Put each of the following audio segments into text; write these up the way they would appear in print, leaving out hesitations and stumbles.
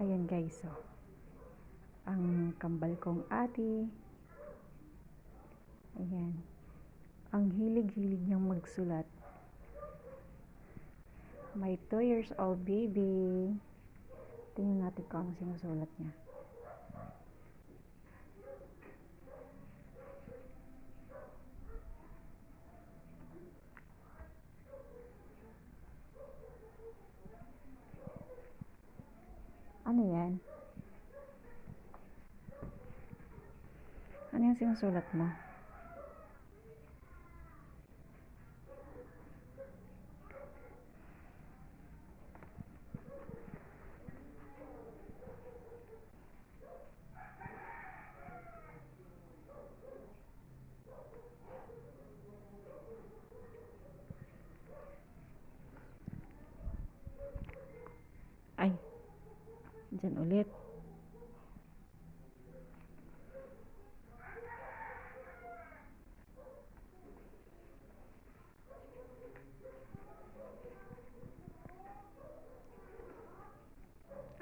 Ayan guys, oh. Ang kambal kong ate. Ayan. Ang hilig-hilig niyang magsulat. My 2 years old baby. Tingnan natin kung ano sinusulat niya. Ano yan? Ano yung sinusulat mo? Ay, dyan ulit.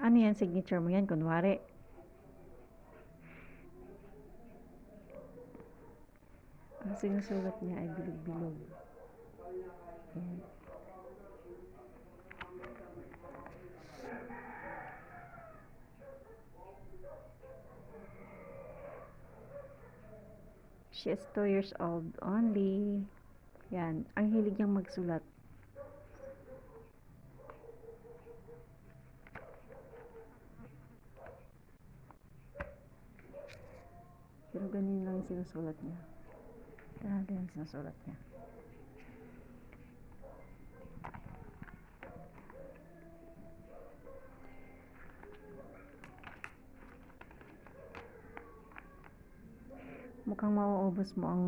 Ano yan? Signature mo yan, kunwari. Ang sinusulat niya ay bilog-bilog. Ayan. She is 2 years old only. Yan. Ang hilig niyang magsulat. Pero ganyan lang yung sinusulat niya. Ito yung sinusulat niya. Mukhang mauubos mo ang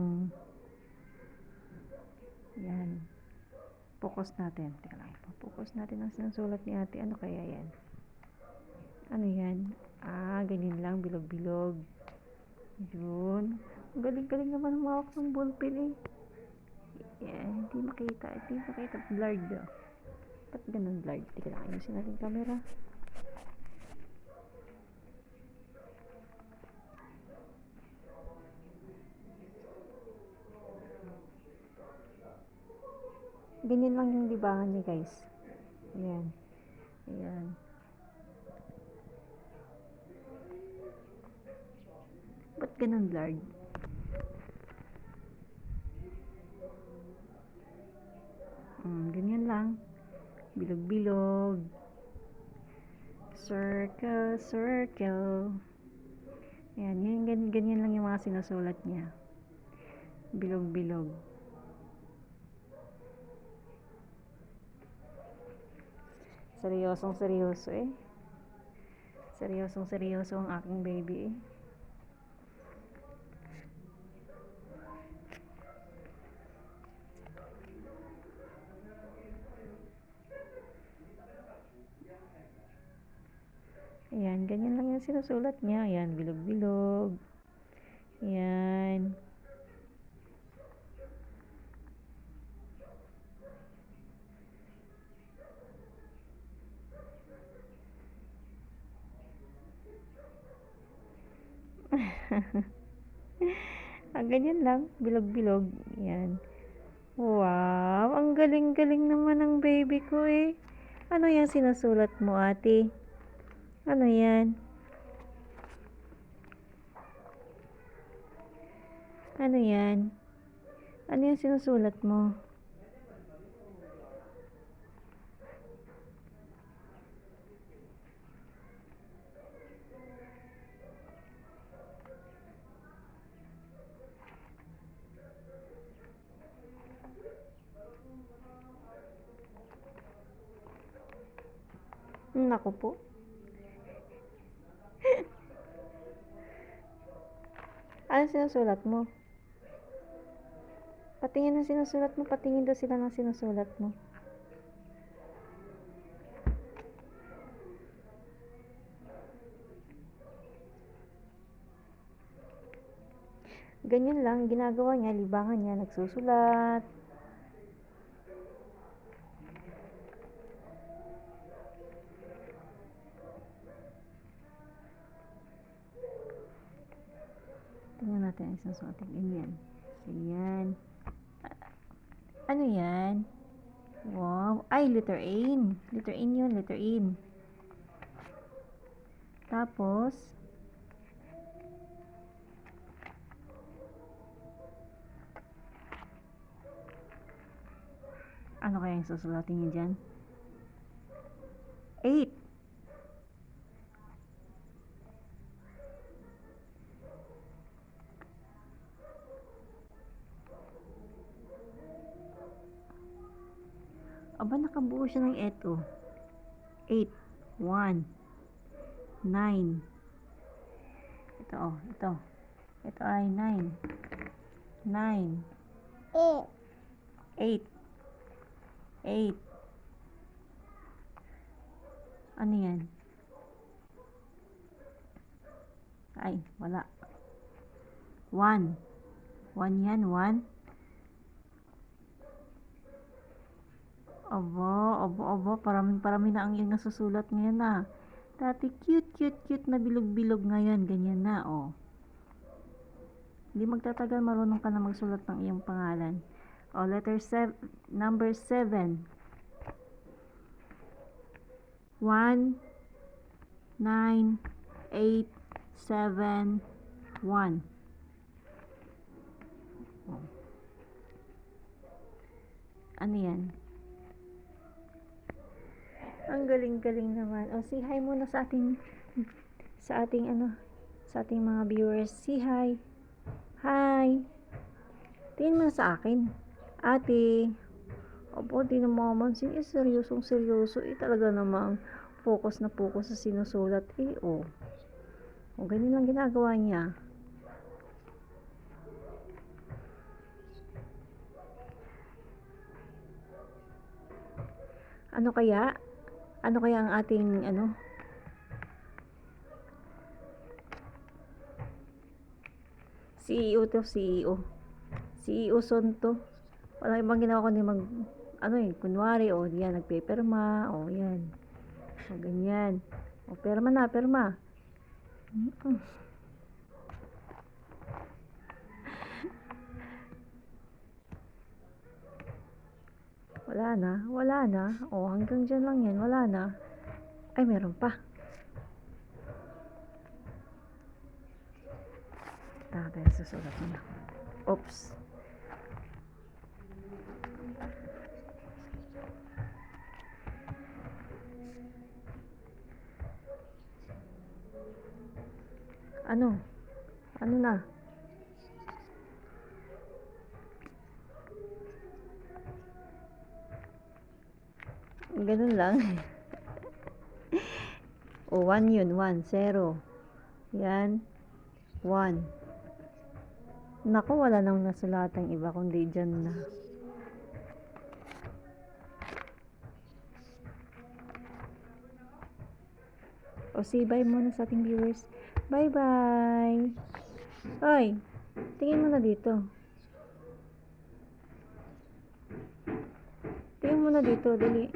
yan. Focus natin. Teka lang. Focus natin ang sinusulat ni ate. Ano kaya yan? Ano yan? Ganyan lang. Bilog-bilog. Yun. Galing-galing naman humawak ng ballpen eh. Yan. Hindi makita. Hindi makita. Blurred daw. Ba't ganun blurred? Teka lang. Ayusin natin camera. Ganyan lang yung libangan niya guys. Ayan. Ayan. Ba't ganun blurred? Ganyan lang. Bilog-bilog. Circle, circle. Ayan. Ganyan lang yung mga sinusulat niya. Bilog-bilog. Seryosong seryoso eh. Seryosong seryoso ang aking baby eh. Ayan, ganyan lang yung sinusulat niya. Ayan, bilog-bilog. Ayan. Ganyan lang, bilog-bilog. Yan. Wow, ang galing-galing naman ng baby ko eh. Ano yan sinusulat mo, ate? Ano yan? Ano yan? Ano yung sinusulat mo? Naku po. Ano sinusulat mo? Patingin ang sinusulat mo. Patingin daw sila ng sinusulat mo. Ganyan lang. Ginagawa niya. Libangan niya. Nagsusulat. Tingnan natin ang isang sulat. Ganyan. Ganyan. Ano yan? Wow. Ay, letter in. Letter in yun. Letter in. Tapos, ano kaya yung susulatin niyo dyan? 8. Aba, nakabuo siya ng 8, oh. 8, 1, 9. Ito, oh, ito. Ito ay 9. 9. 8. 8. Ano yan? Ay, wala. 1. 1 yan, 1. Aba, parami na ang iyong nasusulat ngayon na. Dati cute na bilog-bilog, ngayon ganyan na, oh. Hindi magtatagal, marunong ka na magsulat ng iyong pangalan. Oh, number 7. 1, 9, 8, 7, 1. Oh. Ano yan? Ang galing-galing naman. O, say hi muna sa ating mga viewers. Say hi. Hi. Tingin mo na sa akin. Ate. Opo, di na mamamansin. Seryoso. Talaga namang focus na focus sa sinusulat. O, ganyan lang ginagawa niya. Ano kaya ang ating CEO to, CEO son to. Walang ibang ginawa kundi kunwari, yan, nagpeperma, yan. Ganyan. Perma na. Wala na. Hanggang dyan lang yan. Wala na. Ay, meron pa. Tayo susulat mo na. Oops. Ano na? Ganun lang. 1 yun. 1, 0. Yan. 1. Naku, wala nang nasulatang iba kundi dyan na. Say bye muna sa ating viewers. Bye-bye. Hoy, tingin mo na dito. Tingin mo na dito, dali.